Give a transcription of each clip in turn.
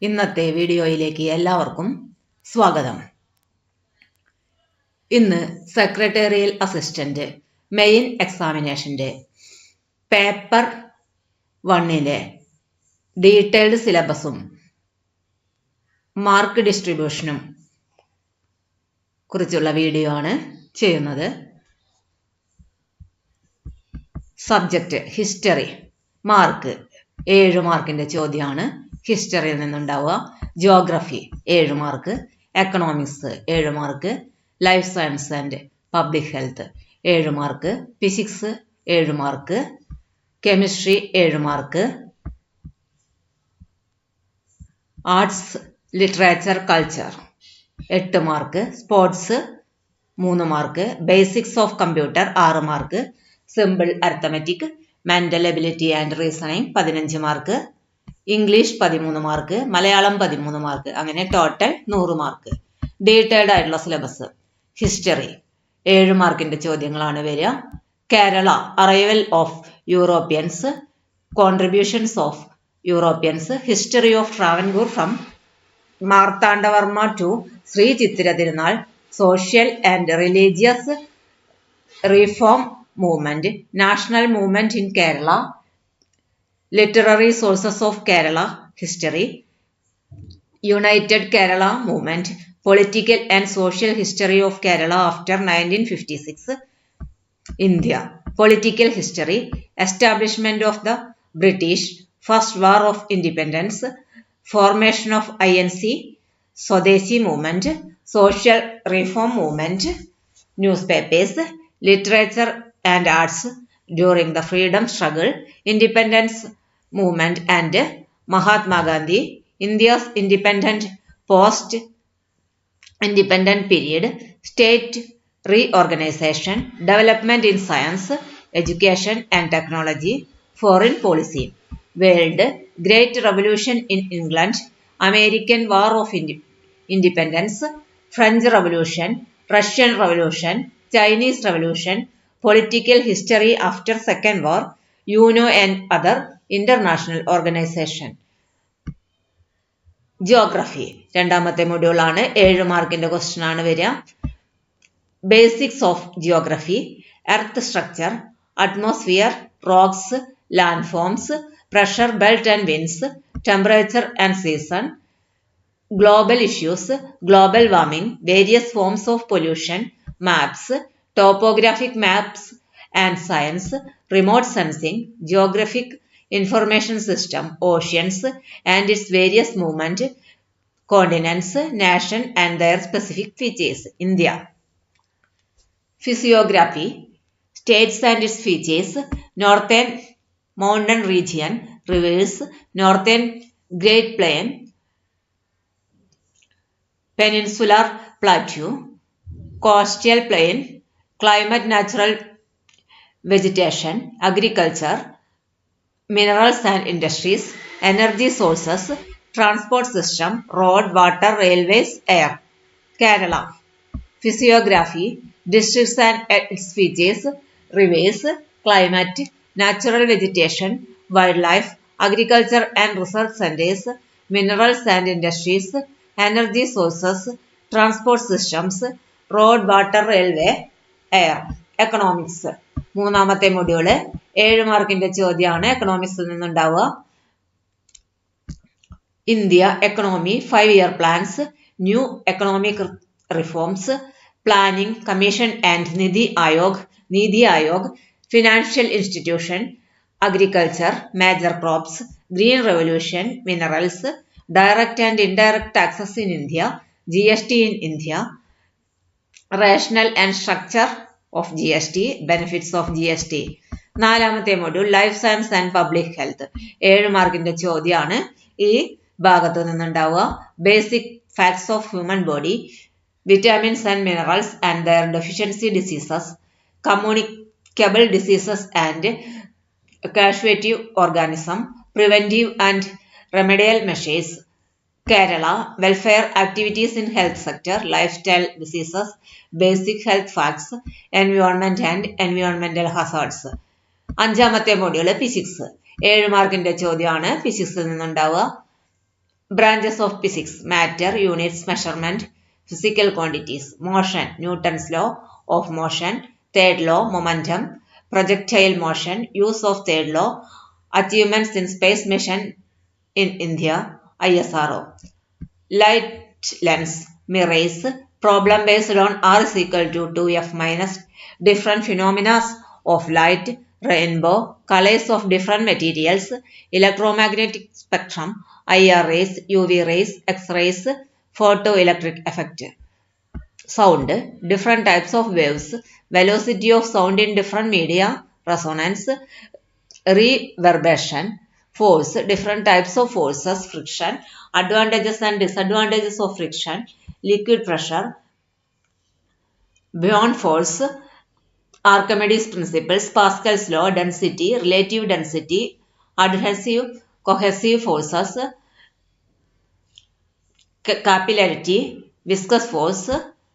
ഇന്നത്തെ വീഡിയോയിലേക്ക് എല്ലാവർക്കും സ്വാഗതം. ഇന്ന് സെക്രട്ടേറിയൽ അസിസ്റ്റന്റ് മെയിൻ എക്സാമിനേഷന്റെ പേപ്പർ 1 ഡീറ്റെയിൽഡ് സിലബസും മാർക്ക് ഡിസ്ട്രിബ്യൂഷനും കുറിച്ചുള്ള വീഡിയോ ആണ് ചെയ്യുന്നത്. സബ്ജക്റ്റ് ഹിസ്റ്ററി, മാർക്ക് 7 മാർക്കിന്റെ ചോദ്യമാണ് ഹിസ്റ്ററിയിൽ നിന്നുണ്ടാവുക. Geography 7 mark, economics 7 mark, life science and public health 7 mark, physics 7 mark, chemistry 7 mark, arts literature culture 8 mark, sports 3 mark, basics of computer 6 mark, simple arithmetic, mental ability and reasoning 15 mark, English 13 mark, Malayalam 13 mark, അങ്ങനെ total 100 mark. Detailed ആയിട്ടുള്ള syllabus. History 7 മാർക്കിന്റെ ചോദ്യങ്ങളാണ് വരിക. Kerala, arrival of Europeans, contributions of Europeans, history of Travancore from Marthandavarma to Shri Chithira Thirunal, social and religious reform movement, national movement in Kerala, literary sources of Kerala history, United Kerala movement, political and social history of Kerala after 1956, India, political history, establishment of the British, first war of independence, formation of INC, Swadeshi movement, social reform movement, newspapers, literature and arts during the freedom struggle, independence movement and Mahatma Gandhi, India's independent post-independent period, state reorganization, development in science, education and technology, foreign policy, world, Great Revolution in England, American War of Independence, French Revolution, Russian Revolution, Chinese Revolution, political history after Second War, UNO and other international organization. Geography രണ്ടാമത്തെ module ആണ്. 7 മാർക്കിന്റെ question ആണ് വരിക. Basics of geography, earth structure, atmosphere, rocks, land forms, pressure belt and winds, temperature and season, global issues, global warming, various forms of pollution, maps, topographic maps and science, remote sensing, geographic information system, oceans and its various movement, continents, nation and their specific features. India. Physiography, states and its features, northern mountain region, rivers, northern Great Plain, peninsular plateau, coastal plain, climate, natural vegetation, agriculture, minerals and industries, energy sources, transport system, road, water, railways, air. Kerala. Physiography, districts and its features, rivers, climate, natural vegetation, wildlife, agriculture and research centers, minerals and industries, energy sources, transport systems, road, water, railway, air. Economics മൂന്നാമത്തെ module 7 മാർക്കിന്റെ ചോദ്യമാണ് എക്കണോമിക്സിൽ നിന്നുണ്ടാവുക. India economy, 5 year plans, new economic reforms, planning commission and Niti Aayog, financial institution, agriculture, major crops, green revolution, minerals, direct and indirect taxes in India, GST in India, rational and structure of GST, benefits of GST. നാലാമത്തെ module life science and public health 7 മാർക്കിന്റെ ചോദ്യമാണ് ഈ ഭാഗത്ത് നിന്നുണ്ടാവുക. Basic facts of human body, vitamins and minerals and their deficiency diseases, communicable diseases and causative organism, preventive and remedial measures. Kerala, welfare activities in health sector, lifestyle diseases, basic health facts, environment and environmental hazards. അഞ്ചാമത്തെ module physics 7 മാർക്കിന്റെ ചോദ്യമാണ് ഫിസിക്സിൽ നിന്നുണ്ടാവുക. Branches of physics: matter, units, measurement, physical quantities. Motion: Newton's law of motion. Third law: momentum. Projectile motion: use of third law. Achievements in space mission in India, ISRO. Light lens, mirrors. Problem based on R is equal to 2F minus different phenomena of light, rainbow, colors of different materials, electromagnetic spectrum, IR rays, UV rays, X-rays, photoelectric effect. Sound: different types of waves, velocity of sound in different media, resonance, reverberation. Force: different types of forces, friction, advantages and disadvantages of friction, liquid pressure, Beyond force, Archimedes principles, Pascal's law, density, relative density, adhesive, cohesive forces, capillarity, viscous force,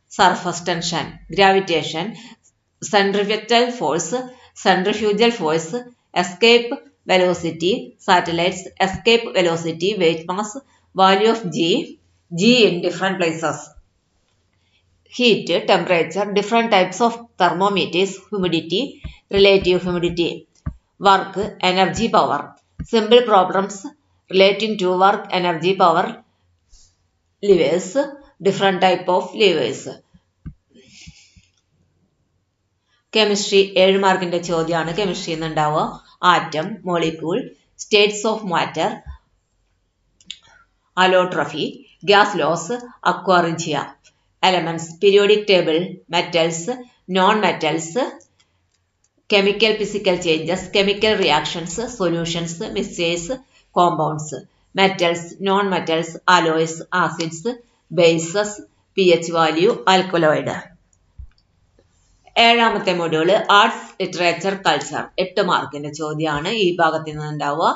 surface tension, gravitation, centrifugal force, escape velocity, satellites, escape velocity, weight mass, value of G in different places. Heat, temperature, different types of thermometers, humidity, relative humidity. Work, energy, power. Simple problems relating to work, energy, power. Levers, different type of levers. Chemistry, 7 മാർക്കിന്റെ ചോദ്യമാണ് chemistry എന്നുണ്ടാവുക. Atom, molecule, states of matter, allotropy, gas laws, aqua regia. Elements, periodic table, metals, non-metals, chemical physical changes, chemical reactions, solutions, mixtures, compounds. Metals, non-metals, alloys, acids, bases, pH value, alkaloid. 7ാമത്തെ module arts, literature, culture. 8 മാർക്കിന്റെ ചോദ്യമാണ് ഈ ഭാഗത്ത് നിന്നുണ്ടാവുക.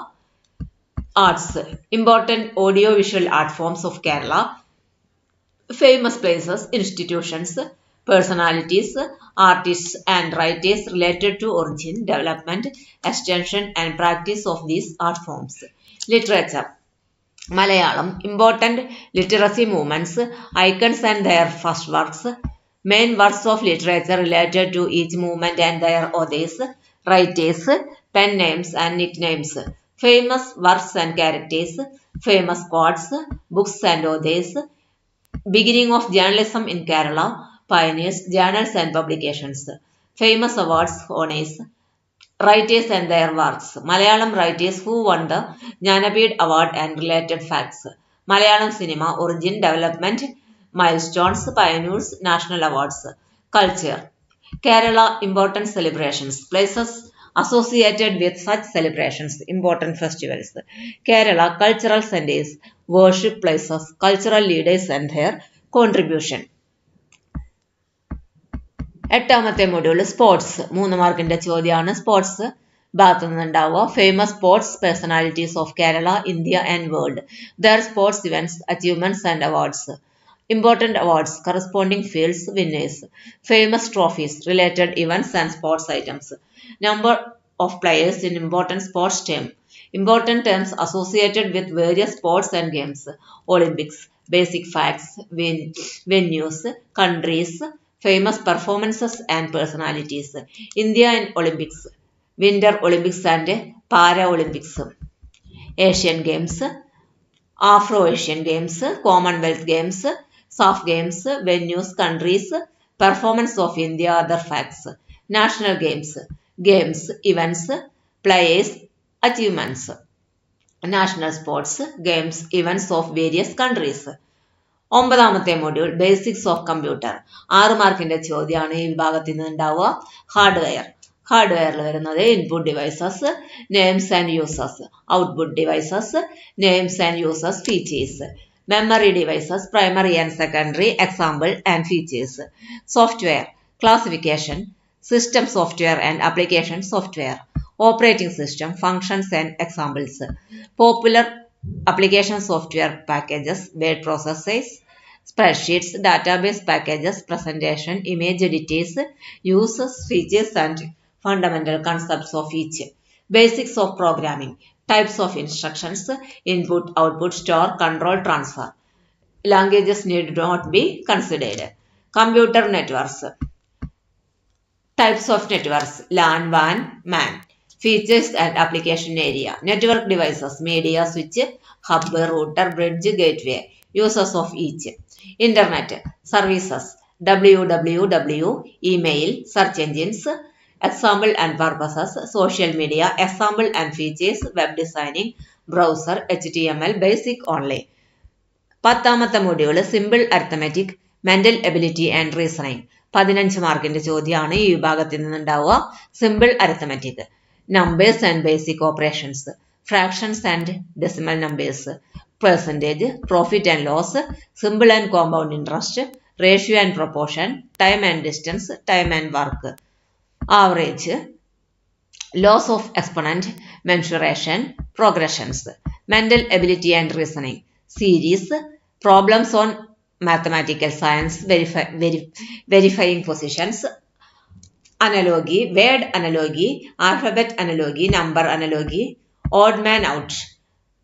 Arts, important audio visual art forms of Kerala. Famous places, institutions, personalities, artists and writers related to origin, development, extension and practice of these art forms. Literature. Malayalam, important literacy movements, icons and their first works, main works of literature related to each movement and their authors, writers, pen names and nicknames, famous works and characters, famous quotes, books and authors, beginning of journalism in Kerala, pioneers, journals and publications, famous awards, honors, writers and their works, Malayalam writers who won the Jnanapith Award and related facts, Malayalam cinema, origin, development, milestones, pioneers, national awards. Culture. Kerala, important celebrations, places associated with such celebrations, important festivals. Kerala, cultural centers, worship places, cultural leaders and their contribution. 8ാമത്തെ module sports. 3 മാർക്കിന്റെ ചോദ്യമാണ് sports ഭാഗത്തു നിന്നുണ്ടാവുക. Famous sports personalities of Kerala, India and world. Their sports events, achievements and awards. Important awards, corresponding fields, winners. Famous trophies, related events and sports items. Number of players in important sports team. Important terms associated with various sports and games. Olympics, basic facts, venues, countries, famous performances and personalities. India and Olympics, Winter Olympics and Para-Olympics. Asian Games, Afro-Asian Games, Commonwealth Games, SAF Games, venues, countries, performance of India, other facts. National Games, games, events, players, achievements. National sports, games, events of various countries. 9ാമത്തെ module basics of computer. 6 മാർക്കിന്റെ ചോദ്യമാണ് ഈ വിഭാഗത്തിൽ നിന്ന് ഉണ്ടാവുക. Hardware. ഹാർഡ്വെയറിൽ വരുന്നത് input devices, names and users, output devices, names and users, features. Memory devices, primary and secondary, example and features. Software, classification, system software and application software. Operating system, functions and examples. Popular application software packages, word processors, spreadsheets, database packages, presentation, image editors, uses, features and fundamental concepts of each. Basics of programming. Types of instructions: input, output, store, control, transfer. Languages need not be considered. Computer networks. Types of networks: LAN, WAN, MAN. Features and application area. Network devices: media, switch, hub, router, bridge, gateway. Uses of each. Internet services: www, email, search engines. Example and purposes: social media. Example and features: web designing, browser, HTML, basic only. 10ാമത്തെ module simple arithmetic, mental ability and reasoning. 15 മാർക്കിന്റെ ചോദ്യമാണ് ഈ വിഭാഗത്തിൽ നിന്നുണ്ടാവുക. Simple arithmetic: numbers and basic operations, fractions and decimal numbers, percentage, profit and loss, simple and compound interest, ratio and proportion, time and distance, time and work. Average, laws of exponent, mensuration, progressions. Mental ability and reasoning: series, problems on mathematical science, verifying positions, analogy, word analogy, alphabet analogy, number analogy, odd man out,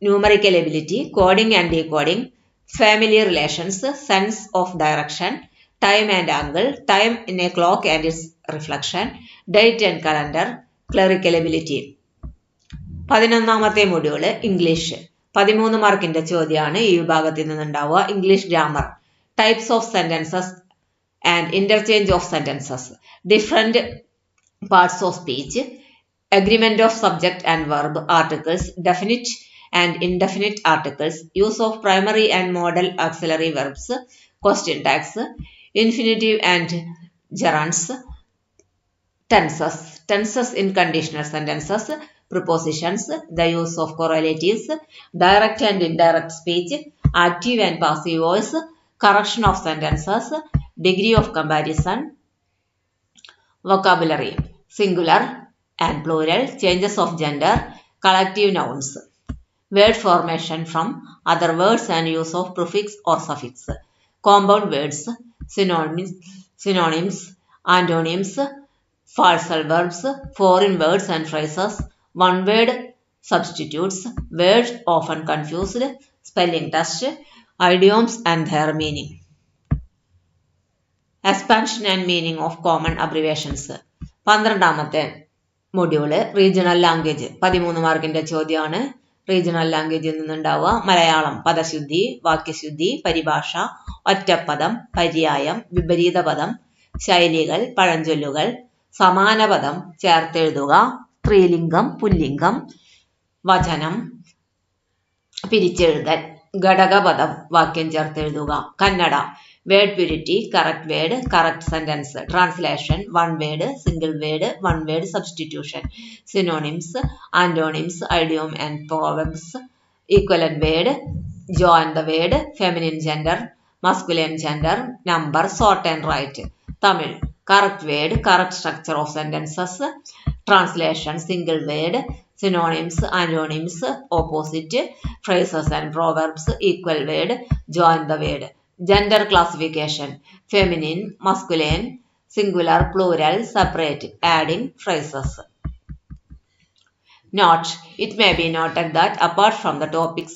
numerical ability, coding and decoding, family relations, sense of direction, time and angle, time in a clock and its reflection, date and calendar, clerical ability. 11ാമത്തെ module English. 13 മാർക്കിന്റെ ചോദ്യമാണ് ഈ വിഭാഗത്തിൽ നിന്നുണ്ടാവുക. English grammar. Types of sentences and interchange of sentences, different parts of speech, agreement of subject and verb, articles, definite and indefinite articles, use of primary and modal auxiliary verbs, question tags, infinitive and gerunds, tenses in conditional sentences, prepositions, the use of correlatives, direct and indirect speech, active and passive voice, correction of sentences, degree of comparison, vocabulary, singular and plural, changes of gender, collective nouns, word formation from other words and use of prefix or suffix, compound words, synonyms, antonyms, phrasal verbs, foreign words and phrases, one-word substitutes, words often confused, spelling test, idioms and their meaning. Expansion and meaning of common abbreviations. 12ാമത്തെ module regional language. 13 മാർക്കിന്റെ ചോദ്യമാണ് regional ലാംഗ്വേജിൽ നിന്നുണ്ടാവുക. മലയാളം. പദശുദ്ധി, വാക്യശുദ്ധി, പരിഭാഷ, ഒറ്റപ്പദം, പര്യായം, വിപരീത പദം, ശൈലികൾ, പഴഞ്ചൊല്ലുകൾ, സമാനപദം, ചേർത്തെഴുതുക, സ്ത്രീലിംഗം, പുല്ലിംഗം, വചനം, പിരിച്ചെഴുതൽ, ഘടകപദം, വാക്യം ചേർത്തെഴുതുക. Kannada. Word purity, correct word, correct sentence, translation, one word, single word, one word substitution, synonyms, antonyms, idiom and proverbs, equivalent word, join the word, feminine gender, masculine gender, number, sort and write. Tamil. correct word, correct structure of sentences, translation, single word, synonyms, antonyms, opposite, phrases and proverbs, equal word, join the word. Gender classification, feminine, masculine, singular, plural, separate, adding phrases. Note: it may be noted that apart from the topics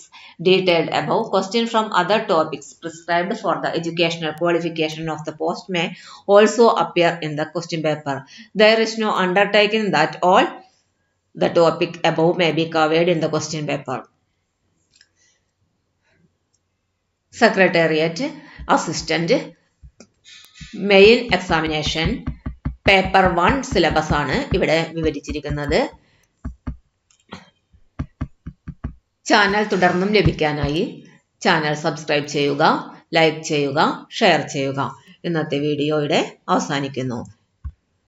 detailed above, questions from other topics prescribed for the educational qualification of the post may also appear in the question paper. There is no undertaking that all the topic above may be covered in the question paper. Secretariat, assistant, main examination, paper 1 syllabus ആണ് ഇവിടെ വിവരിച്ചിരിക്കുന്നത്. Channel തുടർന്നും ലഭിക്കാനായി channel subscribe ചെയ്യുക, like ചെയ്യുക, share ചെയ്യുക. ഇന്നത്തെ video ഇവിടെ അവസാനിക്കുന്നു.